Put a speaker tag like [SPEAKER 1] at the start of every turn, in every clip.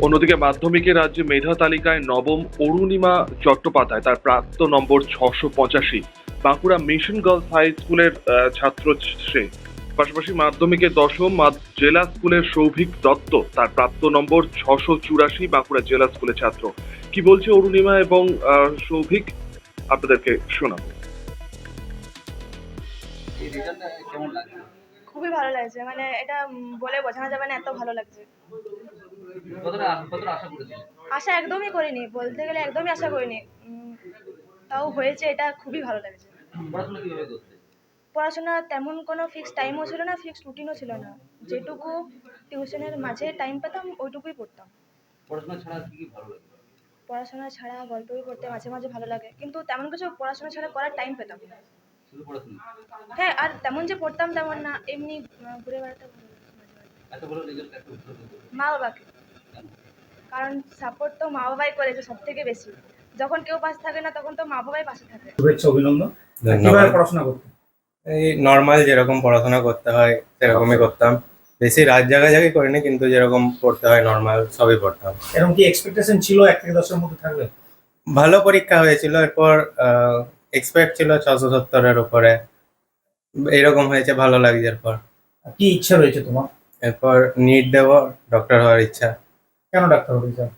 [SPEAKER 1] অন্যদিকে মাধ্যমিকে রাজ্যে মেধা তালিকায় নবম অরুণিমা চট্টোপাধ্যায়, তার প্রাপ্ত নম্বর 685। বাঁকুড়া মিশন গার্লস হাই স্কুলের ছাত্র সে। পাশাপাশি মাধ্যমিকে দশম জেলা স্কুলের সৌভিক দত্ত, তার প্রাপ্ত নম্বর 684, বাঁকুড়া জেলা স্কুলের ছাত্র। কি বলছে অরুণিমা এবং সৌভিক, আপনাদেরকে শোনাবো।
[SPEAKER 2] এই রেজাল্টটা কেমন লাগছে?
[SPEAKER 3] খুবই ভালো লাগছে, মানে এটা বলে বোঝানো যাবে না, এত ভালো লাগছে।
[SPEAKER 2] কতটা আশা করেছিলেন?
[SPEAKER 3] আশা একদমই করিনি, বলতে গেলে একদমই আশা করিনি। তাও হয়েছে, এটা খুবই ভালো লাগছে।
[SPEAKER 2] পড়াশোনা কিভাবে করতে?
[SPEAKER 3] পড়াশোনা তেমন কোনো ফিক্সড টাইমও ছিল না, ফিক্সড রুটিনও ছিল না। যেটুকু টিউশনের মাঝে টাইম পেতাম ওইটুকুই পড়তাম।
[SPEAKER 2] পড়াশোনা ছাড়া আর কি ভালো লাগে?
[SPEAKER 3] পড়াশোনা ছাড়া গল্প বই পড়তে মাঝে মাঝে ভালো লাগে, কিন্তু তেমন কিছু পড়াশোনা ছাড়া করার টাইম পেতাম না।
[SPEAKER 2] শুধু পড়াশোনা?
[SPEAKER 3] হ্যাঁ, আর তেমন যে পড়তাম তেমন না, এমনি ঘুরে বেড়াতে ভালো লাগে মাঝে মাঝে।
[SPEAKER 2] এত ভালো রেজাল্ট একটা উত্তর দিতে?
[SPEAKER 3] মা বাবাকে, কারণ সাপোর্ট তো মা বাবাই করেছে সব থেকে বেশি। যখন কেউ পাশে থাকে না তখন তো মা বাবাই পাশে থাকে।
[SPEAKER 4] শুভেচ্ছা, অভিনন্দন।
[SPEAKER 5] ধন্যবাদ।
[SPEAKER 4] কিভাবে পড়াশোনা করতে?
[SPEAKER 5] এই নর্মাল যেরকম পড়াশোনা করতে হয় সেরকমই করতাম। বেশি রাত জাগাজাগি করিনি, কিন্তু যেরকম পড়তে হয় নর্মাল সবই পড়তাম।
[SPEAKER 4] এরকম কি এক্সপেকটেশন ছিল 1 থেকে 10 এর মধ্যে থাকবে?
[SPEAKER 5] ভালো পরীক্ষা হয়েছিল, এরপর এক্সপেক্ট ছিল 670-এর উপরে, এইরকম হয়েছে, ভালো লাগছে। এরপর
[SPEAKER 4] কি ইচ্ছা রয়েছে তোমার?
[SPEAKER 5] এরপর নিট দেব, ডক্টর হওয়ার ইচ্ছা।
[SPEAKER 4] কেন ডাক্তার হতে চাও?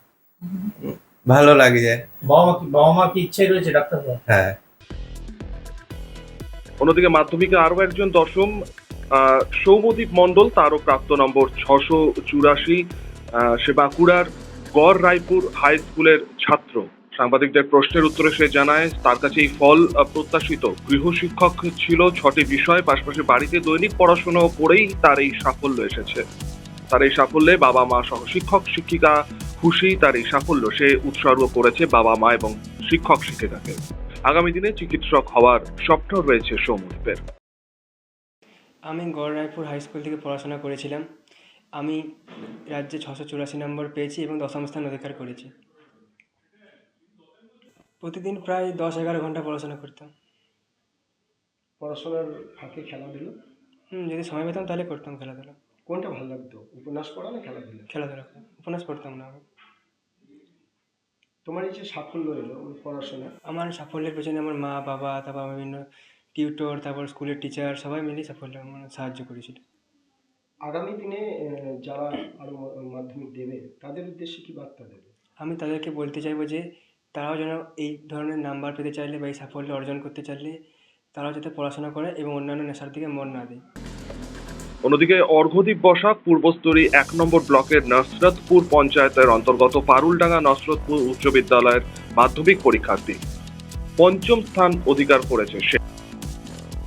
[SPEAKER 5] ভালো লাগছে।
[SPEAKER 4] বাবা মা কি ইচ্ছাই রয়েছে ডাক্তার হওয়ার?
[SPEAKER 5] হ্যাঁ।
[SPEAKER 1] অন্যদিকে মাধ্যমিকে আরো একজন দশম সৌমদীপ মণ্ডল, তারও প্রাপ্ত নম্বর 684। সে বাঁকুড়ার গড় রায়পুর হাই স্কুলের ছাত্র। সাংবাদিকদের প্রশ্নের উত্তরে সে জানায় তার কাছে এই ফল প্রত্যাশিত। গৃহশিক্ষক ছিল 6টি বিষয়, পাশাপাশি বাড়িতে দৈনিক পড়াশোনা করেই তার এই সাফল্য এসেছে। তার এই সাফল্যে বাবা মা সহ শিক্ষক শিক্ষিকা খুশি। তার এই সাফল্য সে উৎসর্গ করেছে বাবা মা এবং শিক্ষক শিক্ষিকাকে। আগামী দিনে চিকিৎসক হওয়ার স্বপ্ন রয়েছে সৌমদীপের।
[SPEAKER 6] আমি গড় রায়পুর হাই স্কুল থেকে পড়াশোনা করেছিলাম। আমি রাজ্যে 684 নম্বর পেয়েছি এবং দশম স্থান অধিকার করেছি। প্রতিদিন প্রায় 10-11 ঘন্টা পড়াশোনা করতাম।
[SPEAKER 7] পড়াশোনার ফাঁকে খেলাধুলো?
[SPEAKER 6] যদি সময় পেতাম তাহলে করতাম খেলাধুলা।
[SPEAKER 7] কোনটা ভালো লাগতো, উপন্যাস পড়া না খেলাধুলা?
[SPEAKER 6] খেলাধুলা করতাম, উপন্যাস পড়তাম না আমি।
[SPEAKER 7] তোমার এই যে সাফল্য এলো পড়াশোনা,
[SPEAKER 6] আমার সাফল্যের পেছনে আমার মা বাবা, তারপর বিভিন্ন টিউটর, তারপর স্কুলের টিচার সবাই মিলেই সাফল্য সাহায্য করেছিল।
[SPEAKER 7] আগামী দিনে যারা আরো মাধ্যমিক দেবে তাদের উদ্দেশ্যে কি বার্তা দেবে?
[SPEAKER 6] আমি তাদেরকে বলতে চাইবো যে তারাও যেন এই ধরনের নাম্বার পেতে চাইলে বা এই সাফল্য অর্জন করতে চাইলে তারাও যাতে পড়াশোনা করে এবং অন্যান্য নেশার দিকে মন না দেয়।
[SPEAKER 1] অন্যদিকে অর্ঘ্যদীপ বসাক পূর্বস্তরী 1 নম্বর ব্লকের নসরতপুর পঞ্চায়েতের অন্তর্গত পারুলডাঙ্গা নসরতপুর উচ্চ বিদ্যালয়ের মাধ্যমিক পরীক্ষার্থী। 5ম স্থান অধিকার করেছে সে।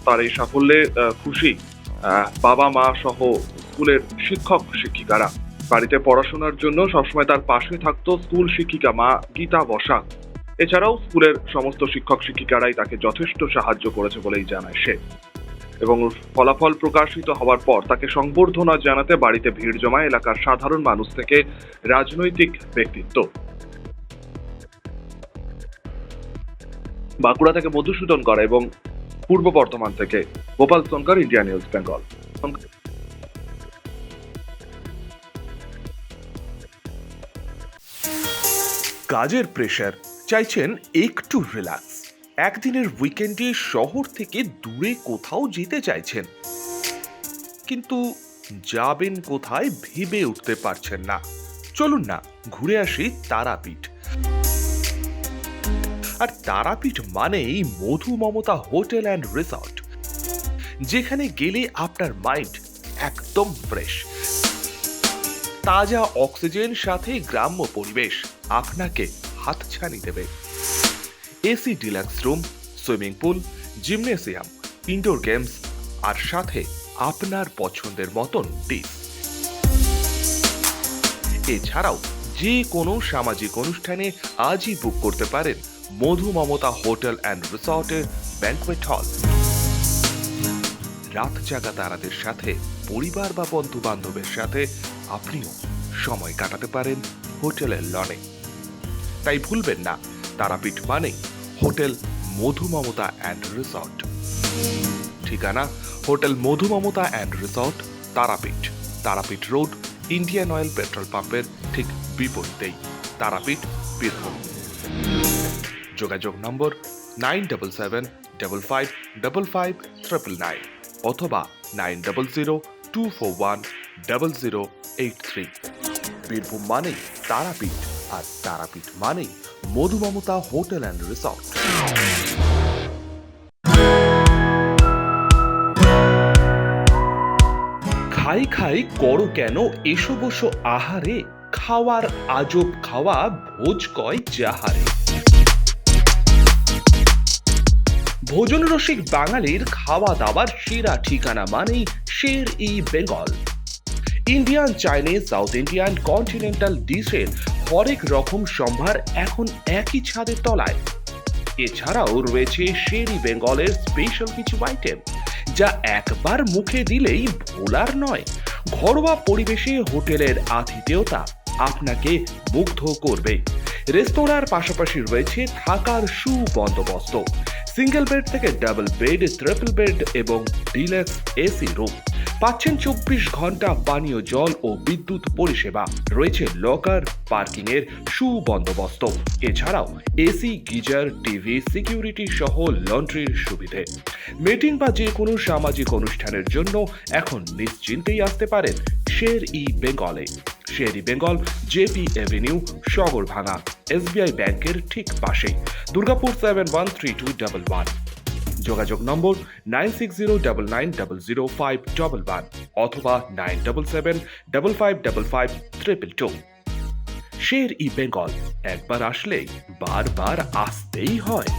[SPEAKER 1] তার এই সাফল্যে খুশি বাবা মা সহ স্কুলের শিক্ষক শিক্ষিকারা। বাড়িতে পড়াশোনার জন্য সবসময় তার পাশে থাকতো স্কুল শিক্ষিকা মা গীতা বসাক। এছাড়াও স্কুলের সমস্ত শিক্ষক শিক্ষিকারাই তাকে যথেষ্ট সাহায্য করেছে বলেই জানায় সে। এবং ফলাফল প্রকাশিত হওয়ার পর তাকে সংবর্ধনা জানাতে বাড়িতে ভিড় জমায় এলাকার সাধারণ মানুষ থেকে রাজনৈতিক ব্যক্তিত্ব। বাঁকুড়া থেকে মধুসূদন করা এবং পূর্ব বর্ধমান থেকে গোপাল সোনকার, ইন্ডিয়া নিউজ বেঙ্গল।
[SPEAKER 8] কাজের প্রেশার, চাইছেন একটু রিল্যাক্স, একদিনের উইকেন্ডে শহর থেকে দূরে কোথাও যেতে চাইছেন, কিন্তু যাবেন কোথায় ভেবে উঠতে পারছেন না। চলুন না ঘুরে আসি তারাপীঠ। আর তারাপীঠ মানেই মধু মমতা হোটেল অ্যান্ড রিসর্ট, যেখানে গেলে আপনার মাইন্ড একদম ফ্রেশ। তাজা অক্সিজেন সাথে গ্রাম্য পরিবেশ আপনাকে হাতছানি দেবে। AC deluxe room, swimming pool, gymnasium, indoor games আর সাথে আপনার পছন্দের মতন ডিশ। এছাড়াও যে কোনো সামাজিক অনুষ্ঠানে আজই বুক করতে পারেন মধু মমতা হোটেল অ্যান্ড রিসর্টের ব্যাংকুয়েট হল। রাত জাগা তারাদের সাথে, পরিবার বা বন্ধু বান্ধবের সাথে আপনিও সময় কাটাতে পারেন হোটেলের লনে। তাই ভুলবেন না, তারাপীঠ মানে hotel Madhu Mamata and resort. ঠিকানা hotel Madhu Mamata and resort, Tarapith, Tarapith road, Indian Oil petrol পাম্পের ঠিক বিপরীতেই, তারাপীঠ, বীরভূম। যোগাযোগ নম্বর 9775555599 অথবা 9002410083। বীরভূম মানেই তারাপীঠ, আর তারাপীঠ মানেই মধু মমতা হোটেল অ্যান্ড রিসর্ট। খাই খাই করো কেন এসো বসো আহারে, খাওয়ার আজব খাওয়া ভোজ কয় যাহারে। ভোজন রসিক বাঙালির খাওয়া দাওয়ার সেরা ঠিকানা মানেই Sher e Bengal. Indian, Chinese, South Indian, continental ডিশের হরেক রকম সম্ভার এখন একই ছাদের তলায়। এছাড়াও রয়েছে শের ই বেঙ্গলের স্পেশাল কিছু আইটেম, যা একবার মুখে দিলেই ভোলার নয়। ঘরোয়া পরিবেশে হোটেলের আতিথেয়তা আপনাকে মুগ্ধ করবে। রেস্তোরাঁর পাশাপাশি রয়েছে থাকার সুবন্দোবস্ত, সিঙ্গেল বেড থেকে ডাবল বেড, ট্রিপল বেড এবং ডিলাক্স এসি রুম। পাচ্ছেন 24 ঘন্টা পানীয় জল ও বিদ্যুৎ পরিষেবা, রয়েছে লকার, পার্কিং এর সুবন্দোবস্ত। এছাড়াও এসি, গিজার, টিভি, সিকিউরিটি সহ লন্ড্রির সুবিধে। মিটিং বা যে কোনো সামাজিক অনুষ্ঠানের জন্য এখন নিশ্চিন্তেই আসতে পারেন শের ই বেঙ্গলে। Sher e Bengal, JP Avenue, Sagarbhanga, SBI ব্যাংকের ঠিক পাশেই, দুর্গাপুর 713211। যোগাযোগ নম্বর 9609900511 অথবা 9775555222। শের ই বেঙ্গল, একবার আসলেই বারবার আসতেই হয়।